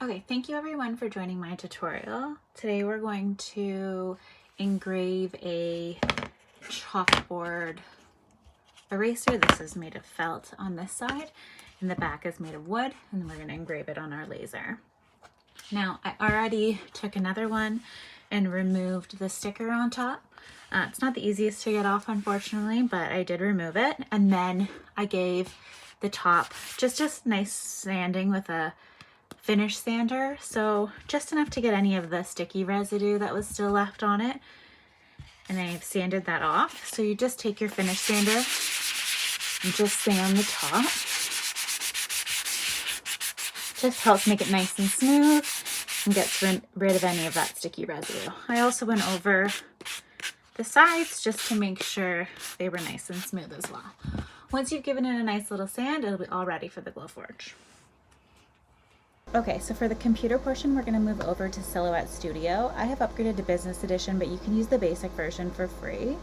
Okay, thank you everyone for joining my tutorial. Today we're going to engrave a chalkboard eraser. This is made of felt on this side, and the back is made of wood, and we're going to engrave it on our laser. Now, I already took another one and removed the sticker on top. It's not the easiest to get off, unfortunately, but I did remove it. And then I gave the top just nice sanding with a finish sander, so just enough to get any of the sticky residue that was still left on it, and I've sanded that off. So you just take your finish sander and just sand the top. Just helps make it nice and smooth and gets rid of any of that sticky residue. I also went over the sides just to make sure they were nice and smooth as well. Once you've given it a nice little sand, it'll be all ready for the Glowforge. Okay, so for the computer portion, we're going to move over to Silhouette Studio. I have upgraded to Business Edition, but you can use the basic version for free.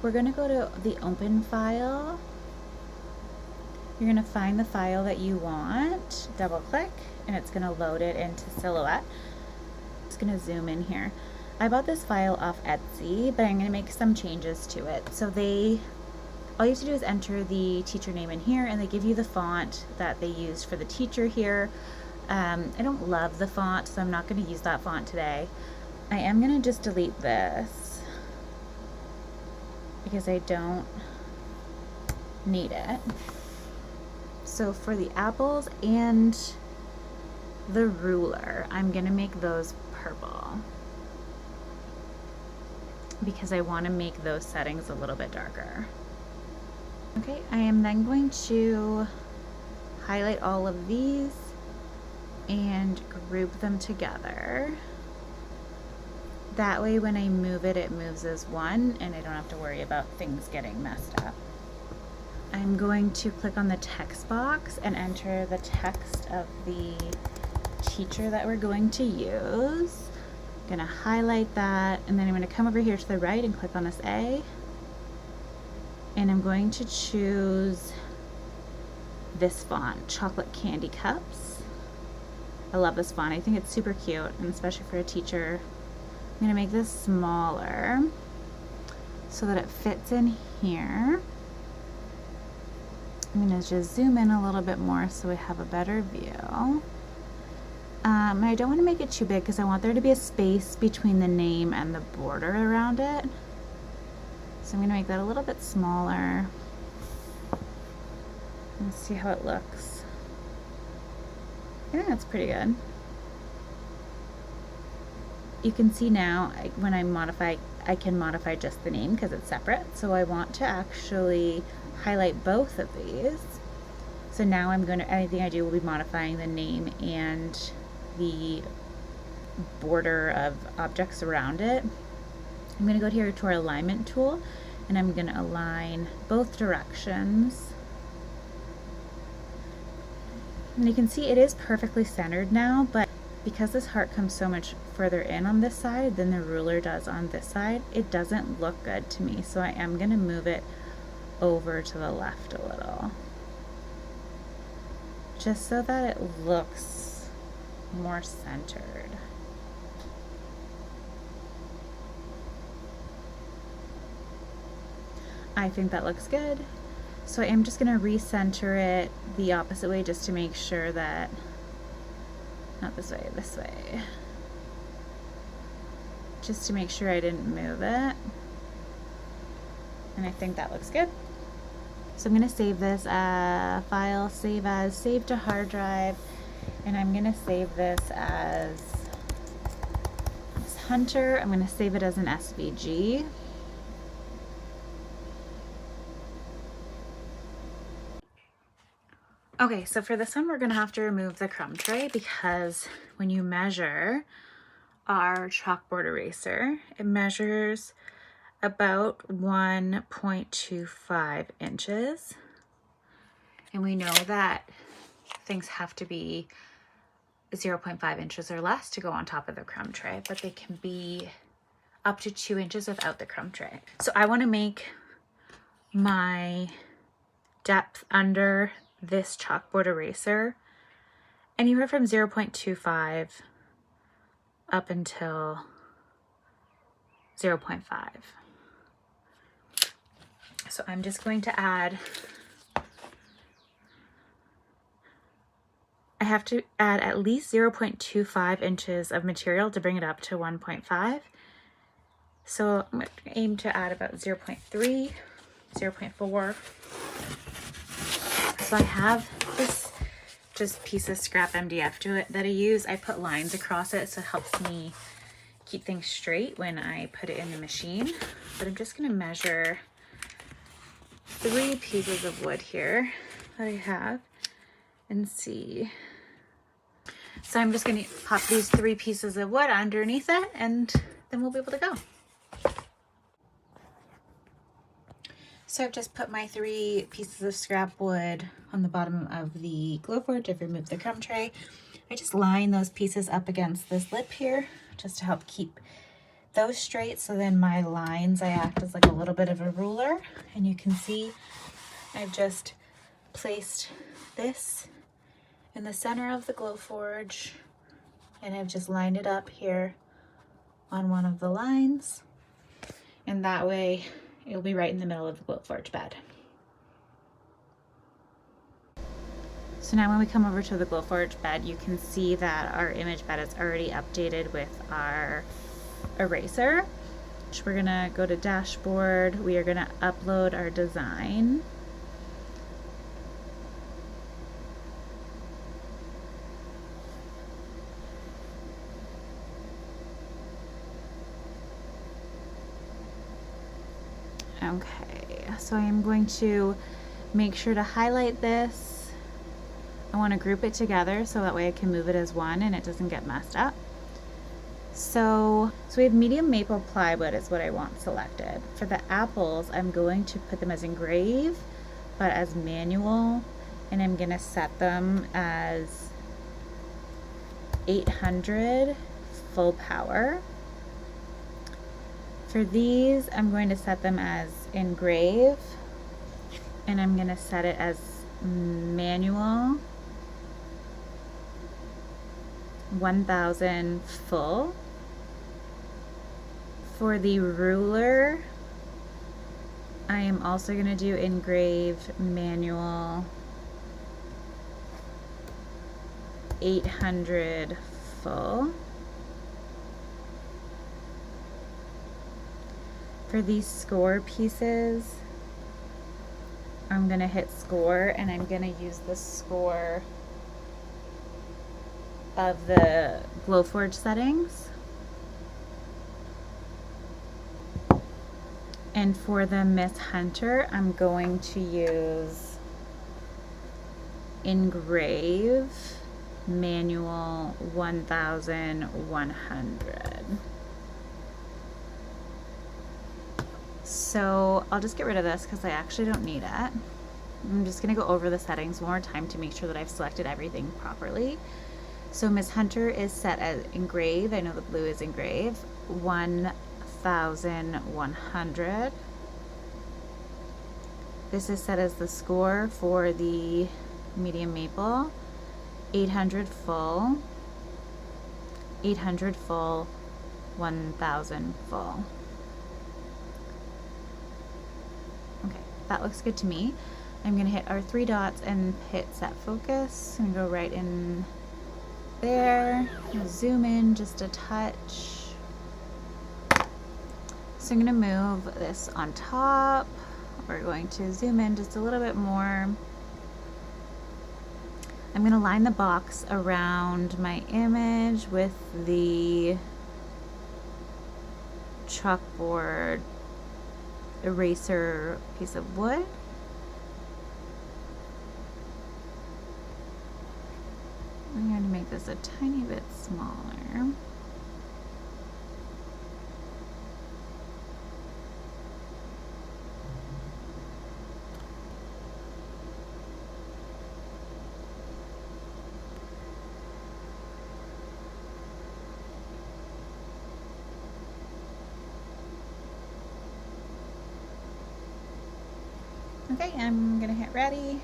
We're going to go to the Open file. You're going to find the file that you want, double click, and it's going to load it into Silhouette. It's going to zoom in here. I bought this file off Etsy, but I'm going to make some changes to it. So all you have to do is enter the teacher name in here, and they give you the font that they used for the teacher here. I don't love the font, so I'm not going to use that font today. I am going to just delete this because I don't need it. So for the apples and the ruler, I'm going to make those purple because I want to make those settings a little bit darker. Okay, I am then going to highlight all of these and group them together. That way when I move it, it moves as one and I don't have to worry about things getting messed up. I'm going to click on the text box and enter the text of the teacher that we're going to use. I'm gonna highlight that, and then I'm gonna come over here to the right and click on this A, and I'm going to choose this font, Chocolate Candy Cups. I love this font. I think it's super cute, and especially for a teacher. I'm going to make this smaller so that it fits in here. I'm going to just zoom in a little bit more so we have a better view. And I don't want to make it too big because I want there to be a space between the name and the border around it. So I'm going to make that a little bit smaller. Let's see how it looks. I think that's pretty good. You can see now when I modify, I can modify just the name because it's separate. So I want to actually highlight both of these. So now anything I do will be modifying the name and the border of objects around it. I'm going to go here to our alignment tool, and I'm going to align both directions. And you can see it is perfectly centered now, but because this heart comes so much further in on this side than the ruler does on this side, it doesn't look good to me. So I am going to move it over to the left a little, just so that it looks more centered. I think that looks good. So I am just going to recenter it the opposite way just to make sure that, not this way, this way. Just to make sure I didn't move it. And I think that looks good. So I'm going to save this file, save as, save to hard drive, and I'm going to save this as Hunter. I'm going to save it as an SVG. Okay, so for this one, we're gonna have to remove the crumb tray because when you measure our chalkboard eraser, it measures about 1.25 inches. And we know that things have to be 0.5 inches or less to go on top of the crumb tray, but they can be up to 2 inches without the crumb tray. So I wanna make my depth under this chalkboard eraser anywhere from 0.25 up until 0.5. So I'm just going to add, I have to add at least 0.25 inches of material to bring it up to 1.5. So I'm going to aim to add about 0.3, 0.4. So I have this just piece of scrap MDF that I use. I put lines across it so it helps me keep things straight when I put it in the machine. But I'm just going to measure 3 pieces of wood here that I have and see. So I'm just going to pop these 3 pieces of wood underneath it, and then we'll be able to go. So I've just put my 3 pieces of scrap wood on the bottom of the Glowforge. I've removed the crumb tray. I just line those pieces up against this lip here just to help keep those straight. So then my lines, I act as like a little bit of a ruler, and you can see I've just placed this in the center of the Glowforge, and I've just lined it up here on one of the lines, and that way it'll be right in the middle of the Glowforge bed. So now when we come over to the Glowforge bed, you can see that our image bed is already updated with our eraser. So we're gonna go to dashboard. We are gonna upload our design. Okay, so I am going to make sure to highlight this. I want to group it together so that way I can move it as one and it doesn't get messed up. So we have medium maple plywood is what I want selected. For the apples, I'm going to put them as engrave, but as manual, and I'm going to set them as 800 full power. For these, I'm going to set them as engrave, and I'm going to set it as manual 1000 full. For the ruler, I am also going to do engrave manual 800 full. For these score pieces, I'm going to hit score, and I'm going to use the score of the Glowforge settings. And for the Miss Hunter, I'm going to use engrave manual 1100. So I'll just get rid of this because I actually don't need it. I'm just going to go over the settings one more time to make sure that I've selected everything properly. So Miss Hunter is set as engrave. I know the blue is engrave. 1100. This is set as the score for the medium maple. 800 full. 800 full. 1000 full. Okay, that looks good to me. I'm going to hit our 3 dots and hit set focus and go right in there. Zoom in just a touch. So I'm going to move this on top. We're going to zoom in just a little bit more. I'm going to line the box around my image with the chalkboard eraser piece of wood. I'm going to make this a tiny bit smaller. Okay, I'm gonna hit ready.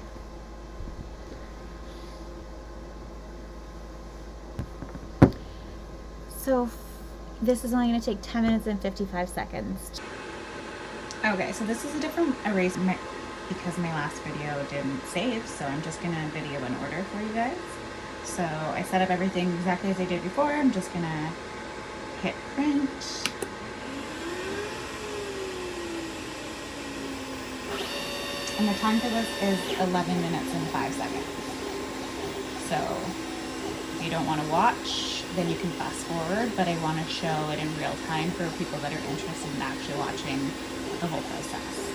So this is only going to take 10 minutes and 55 seconds. Okay, so this is a different eraser because my last video didn't save, so I'm just going to video in order for you guys. So I set up everything exactly as I did before. I'm just going to hit print. And the time for this is 11 minutes and 5 seconds. So if you don't want to watch, then you can fast forward, but I want to show it in real time for people that are interested in actually watching the whole process.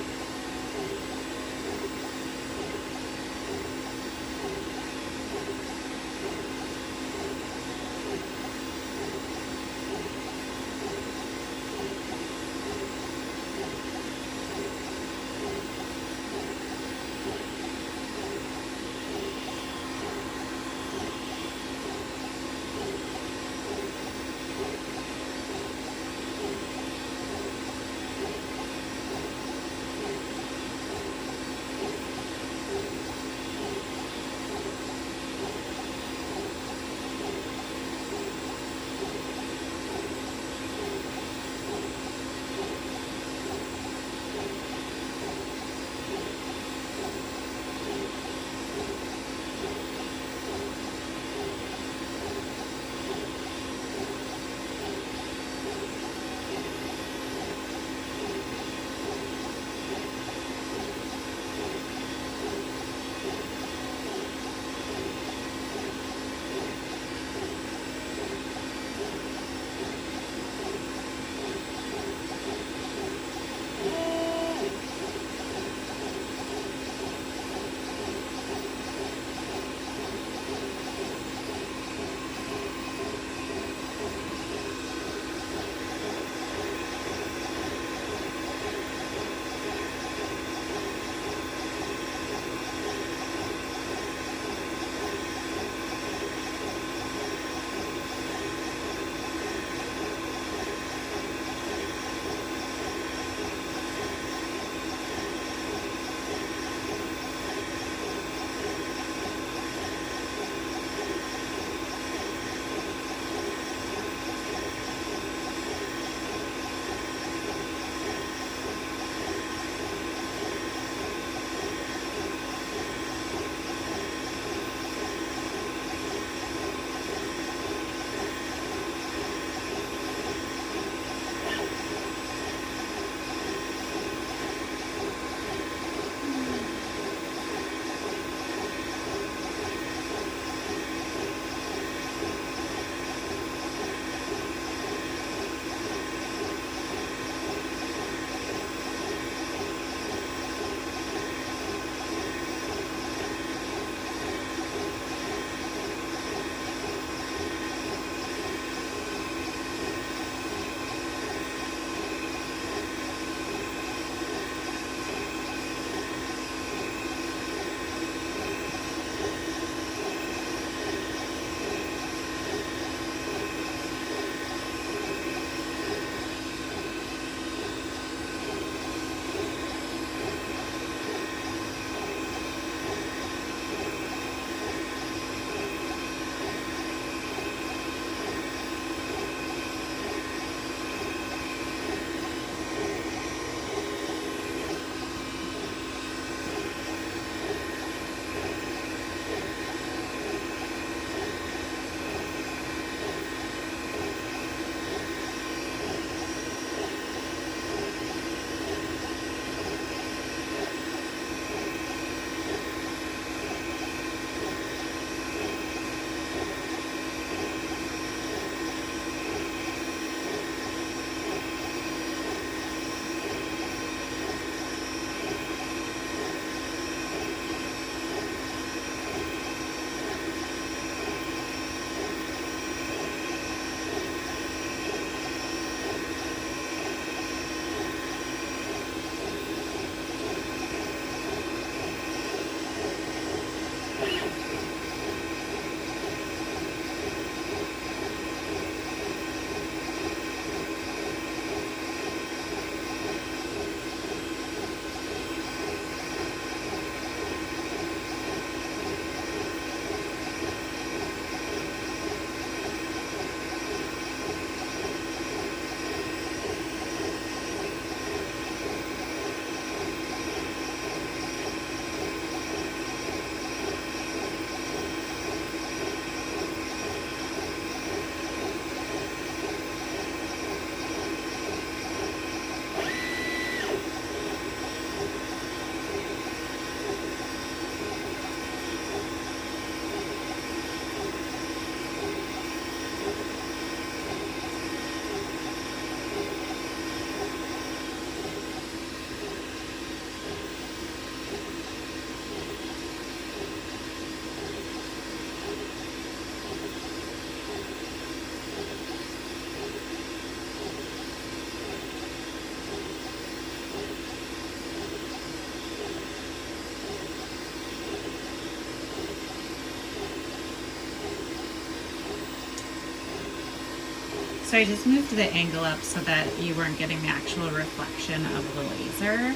So I just moved the angle up so that you weren't getting the actual reflection of the laser.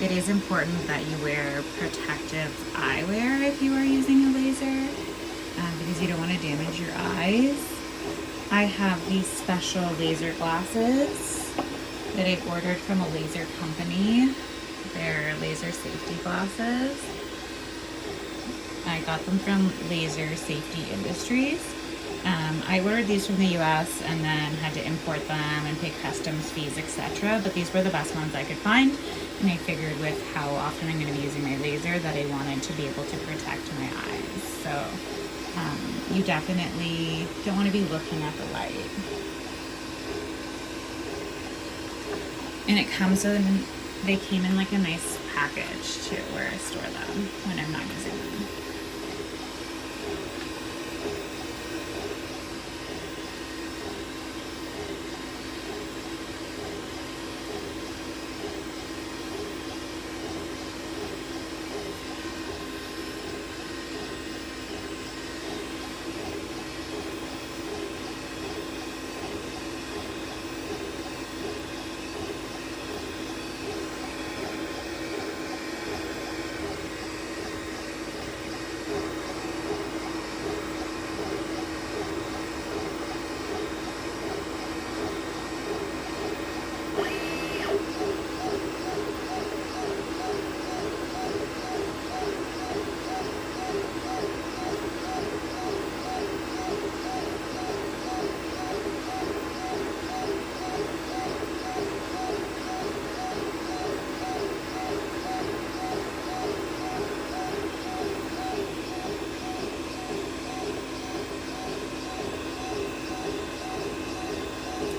It is important that you wear protective eyewear if you are using a laser, because you don't want to damage your eyes. I have these special laser glasses that I ordered from a laser company. They're laser safety glasses. I got them from Laser Safety Industries. I ordered these from the US and then had to import them and pay customs fees, etc. But these were the best ones I could find, and I figured with how often I'm going to be using my laser that I wanted to be able to protect my eyes. So you definitely don't want to be looking at the light. And it comes in, they came in like a nice package too, where I store them when I'm not using them.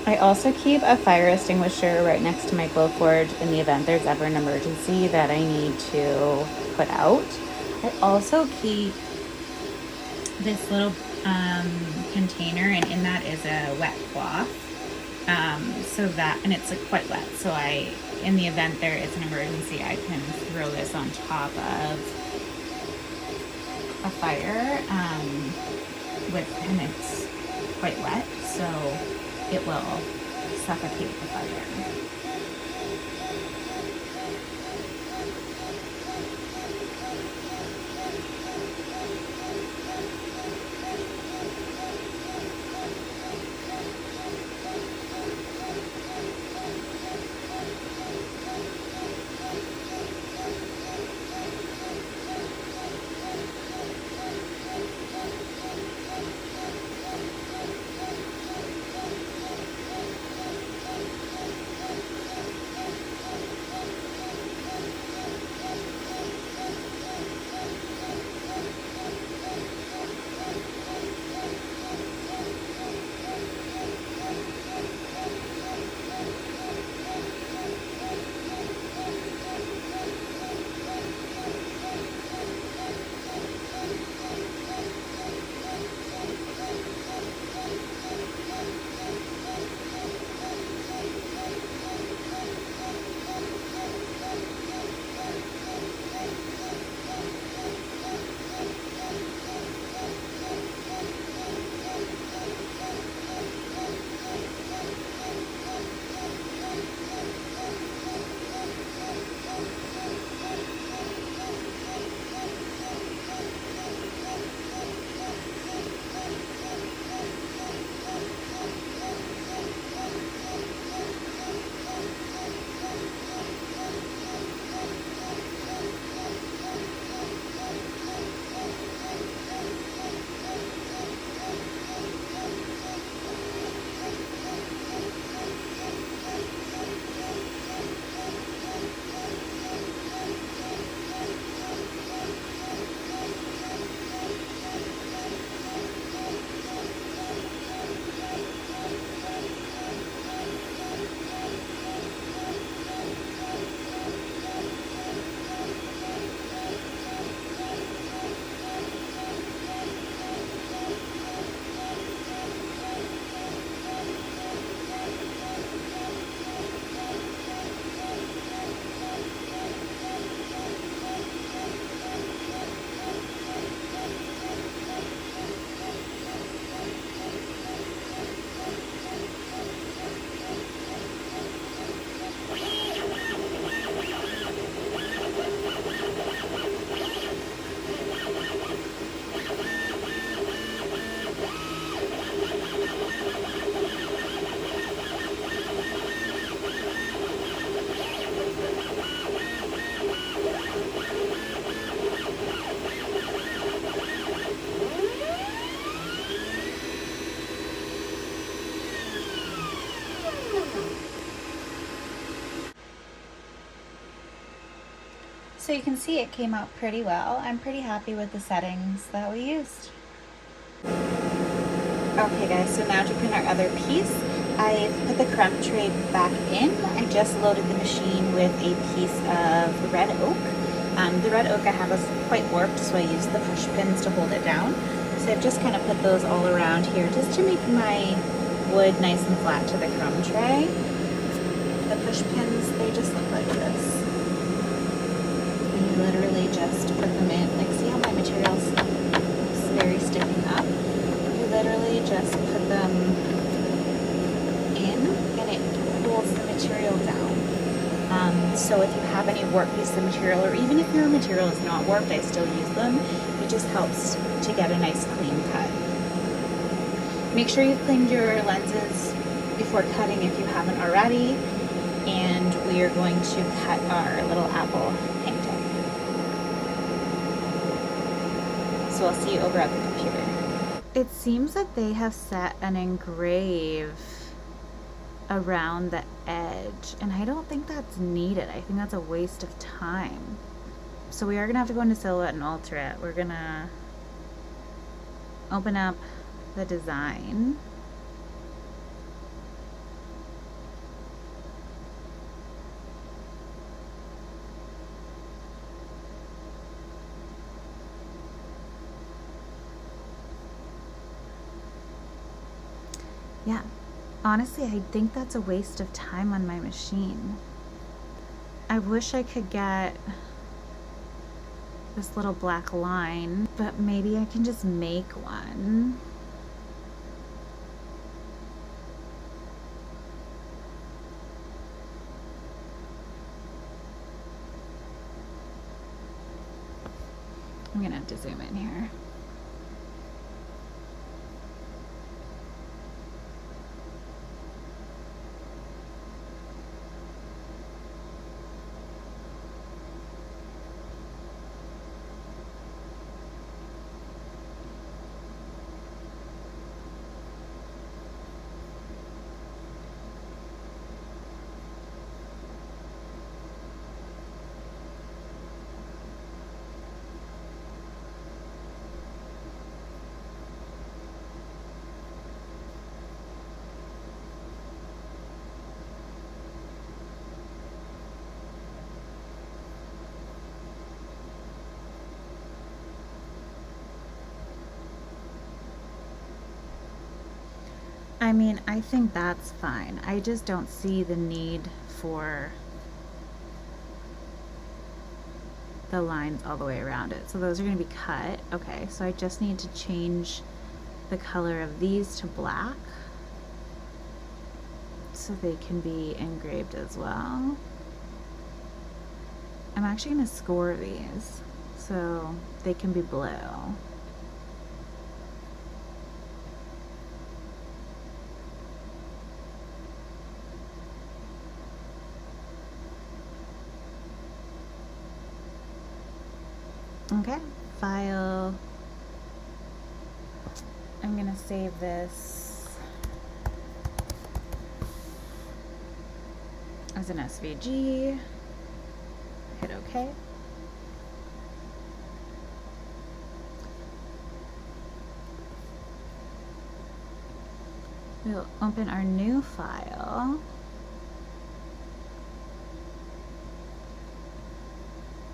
I also keep a fire extinguisher right next to my Glowforge in the event there's ever an emergency that I need to put out. I also keep this little container, and in that is a wet cloth. And it's like quite wet, so in the event there is an emergency, I can throw this on top of a fire, and it's quite wet, so it will suffocate the fire. So you can see it came out pretty well. I'm pretty happy with the settings that we used. Okay guys, so now to print our other piece, I've put the crumb tray back in. I just loaded the machine with a piece of red oak. The red oak I have is quite warped, so I used the push pins to hold it down. So I've just kind of put those all around here just to make my wood nice and flat to the crumb tray. The push pins, they just look like this. And you literally just put them in. Like, see how my material's very sticking up? You literally just put them in and it pulls the material down. So if you have any warped pieces of material, or even if your material is not warped, I still use them. It just helps to get a nice clean cut. Make sure you've cleaned your lenses before cutting if you haven't already. And we are going to cut our little apple painting. So I'll see you over at the computer. It seems that they have set an engrave around the edge, and I don't think that's needed. I think that's a waste of time. So we are gonna have to go into Silhouette and alter it. We're gonna open up the design. Yeah, honestly, I think that's a waste of time on my machine. I wish I could get this little black line, but maybe I can just make one. I'm gonna have to zoom in here. I mean, I think that's fine. I just don't see the need for the lines all the way around it. So those are going to be cut. Okay, so I just need to change the color of these to black so they can be engraved as well. I'm actually going to score these so they can be blue. Okay, file. I'm gonna save this as an SVG. Hit OK. We'll open our new file.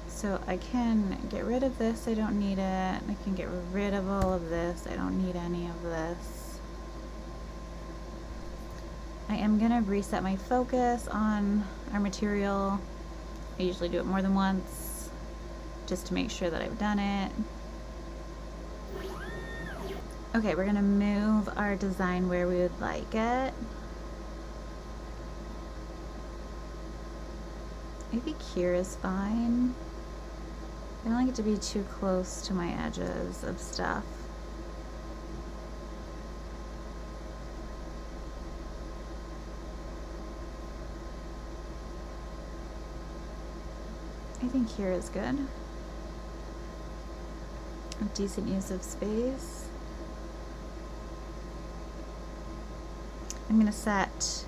So I can get rid of this, I don't need it. I can get rid of all of this, I don't need any of this. I am gonna reset my focus on our material. I usually do it more than once, just to make sure that I've done it. Okay, we're gonna move our design where we would like it. Maybe here is fine. I don't like it to be too close to my edges of stuff. I think here is good. A decent use of space. I'm going to set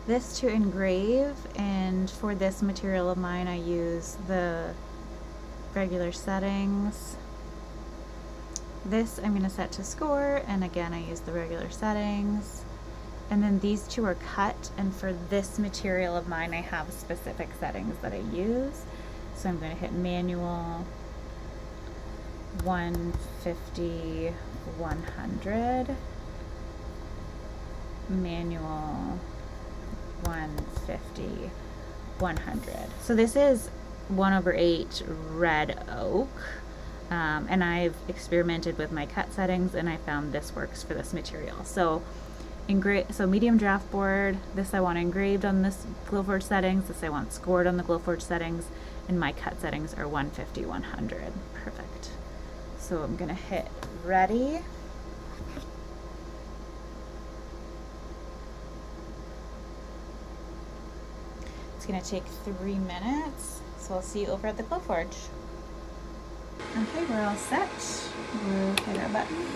this to engrave, and for this material of mine I use the regular settings. This I'm going to set to score, and again I use the regular settings. And then these two are cut, and for this material of mine I have specific settings that I use. So I'm going to hit manual, 150, 100, manual, 150, 100. So this is 1/8 red oak, and I've experimented with my cut settings and I found this works for this material. So medium draft board, this I want engraved on this Glowforge settings, this I want scored on the Glowforge settings, and my cut settings are 150, 100. Perfect. So I'm gonna hit ready. It's gonna take 3 minutes, so I'll see you over at the Glowforge. Okay, we're all set. We'll hit our button.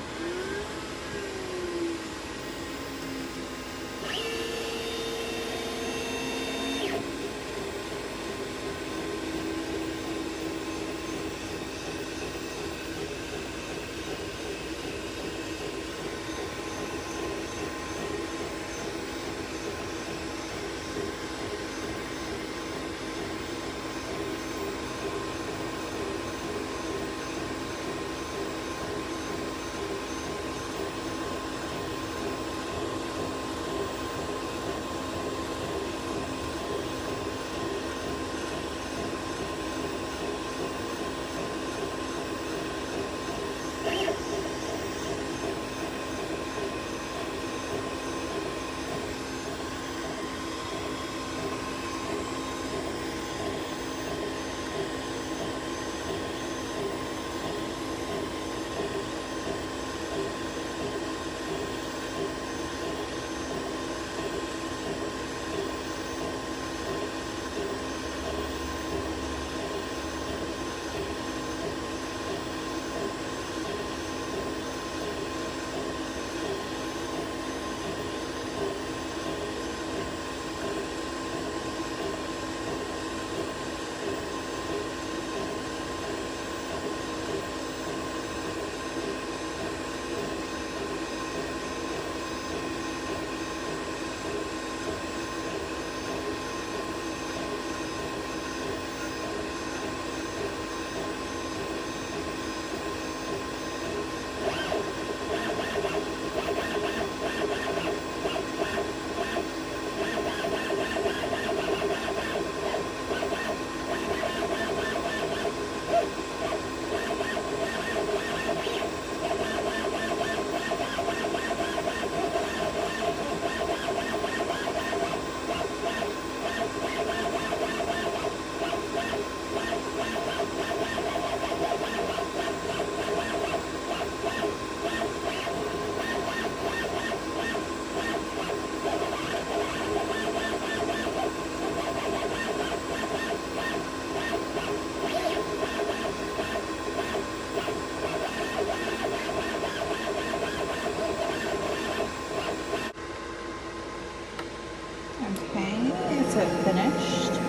Finished. So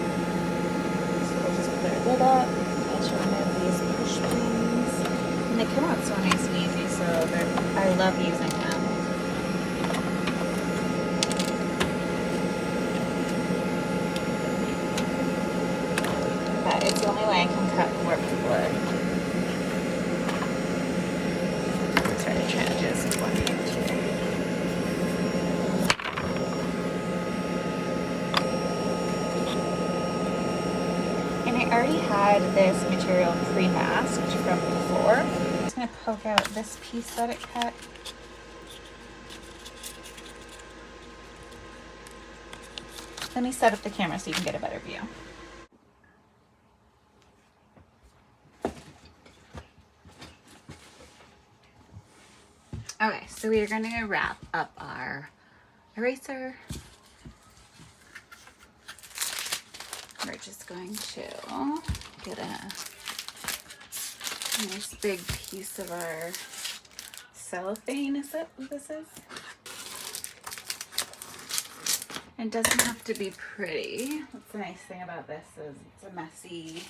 we'll just put our lid up. Let's remove these push pins. And they come out so nice and easy, so I love using them. But it's the only way I can cut warped wood. Let's try to just one hand here. And I already had this material pre-masked from before. I'm just going to poke out this piece that it cut. Let me set up the camera so you can get a better view. Okay, so we are going to wrap up our eraser. We're just going to get a nice big piece of our cellophane. Is that what this is? It doesn't have to be pretty. That's the nice thing about this is it's a messy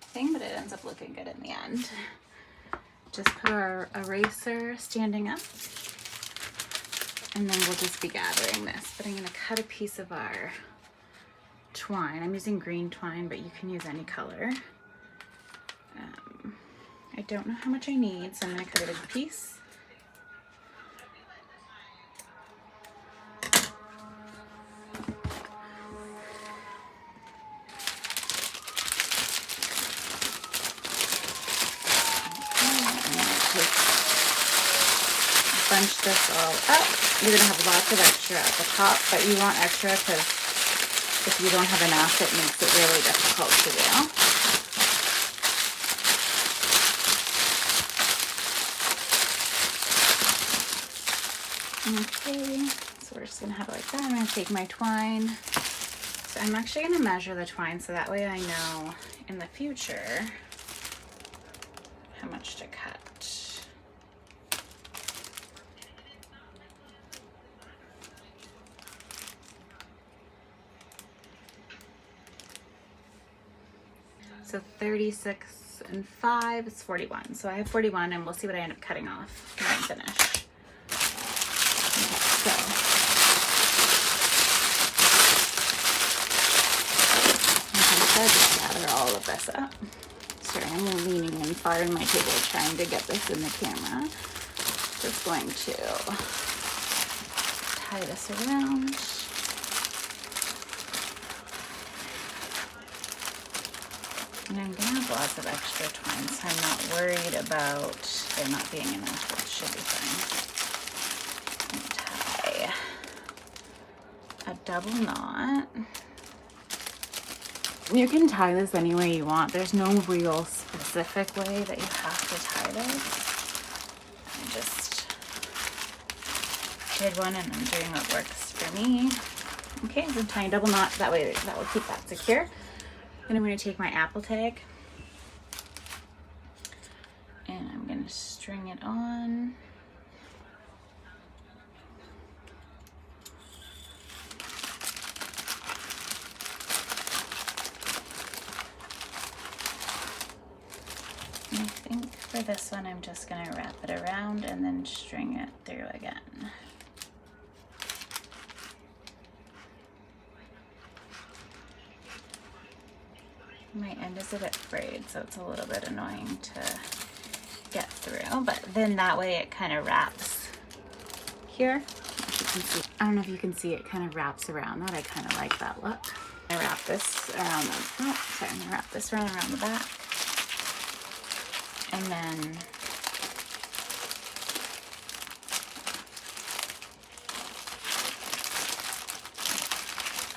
thing, but it ends up looking good in the end. Just put our eraser standing up, and then we'll just be gathering this. But I'm gonna cut a piece of our twine. I'm using green twine, but you can use any color. I don't know how much I need, so I'm gonna cut a big piece. Bunch this all up. You're gonna have lots of extra at the top, but you want extra because if you don't have enough, it makes it really difficult to do. Okay, so we're just gonna have it like that. I'm gonna take my twine. So I'm actually gonna measure the twine so that way I know in the future how much to cut. So 36 and 5 is 41. So I have 41, and we'll see what I end up cutting off when I'm finished. Okay, so just gather all of this up. Sorry, I'm leaning in far in my table trying to get this in the camera. Just going to tie this around. And I'm gonna have lots of extra twine, so I'm not worried about there not being enough. It should be fine. And tie a double knot. You can tie this any way you want. There's no real specific way that you have to tie this. I just did one and I'm doing what works for me. Okay, so I'm tying a double knot, that way that will keep that secure. And I'm going to take my apple tag and I'm going to string it on. And I think for this one I'm just going to wrap it around and then string it through again. My end is a bit frayed, so it's a little bit annoying to get through, but then that way it kind of wraps here. As you can see, I don't know if you can see, it kind of wraps around that. I kind of like that look. I wrap this around the, oh, sorry, I'm gonna wrap this around the back, and then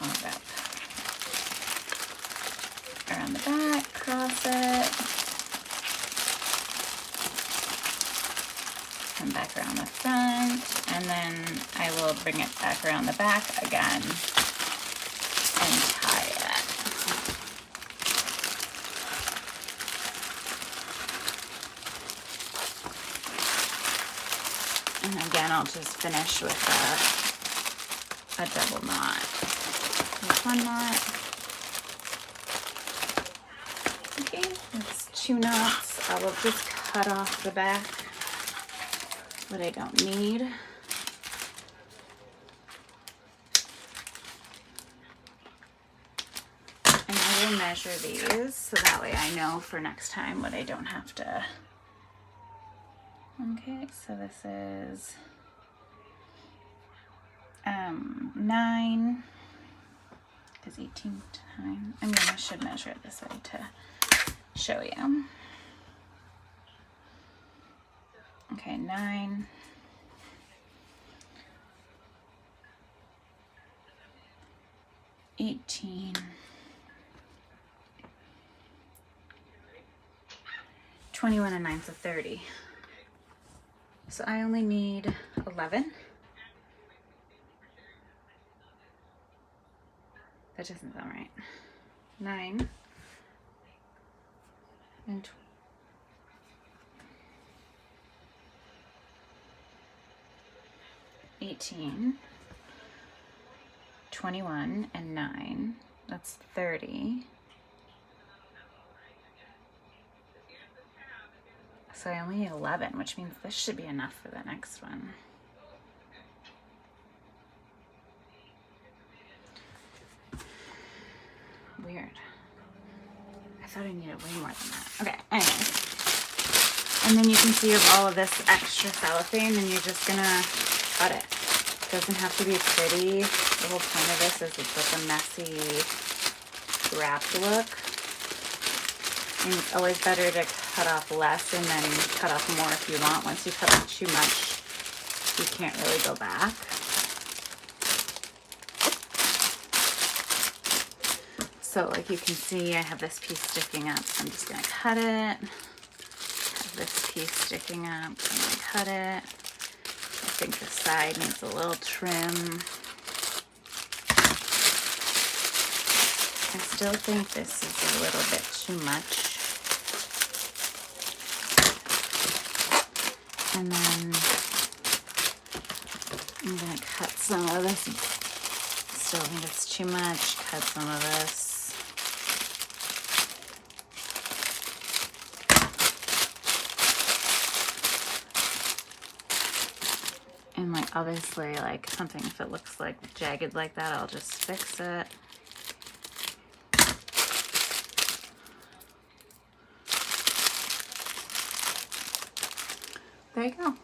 I'll wrap around the back, cross it, come back around the front, and then I will bring it back around the back again and tie it. And again, I'll just finish with a double knot. There's one knot. Okay, that's 2 knots. I will just cut off the back, what I don't need. And I will measure these so that way I know for next time what I don't have to. Okay, so this is 9, because 18 times, I should measure it this way to show you. Okay, 9, 18, 21 and 9, so 30. So I only need 11. That doesn't sound right. 9 and 18, 21 and 9, that's 30. So I only need 11, which means this should be enough for the next one. Weird. I thought I needed way more than that. Okay, anyways. And then you can see you have all of this extra cellophane, and you're just gonna cut it. It doesn't have to be pretty. The whole point of this is it's like a messy wrapped look. And it's always better to cut off less and then cut off more if you want. Once you cut off too much, you can't really go back. So like you can see, I have this piece sticking up, so I'm just gonna cut it. Have this piece sticking up, I'm gonna cut it. I think the side needs a little trim. I still think this is a little bit too much. And then I'm going to cut some of this. Still think it's too much. Cut some of this. And like obviously like something, if it looks like jagged like that, I'll just fix it. There you go.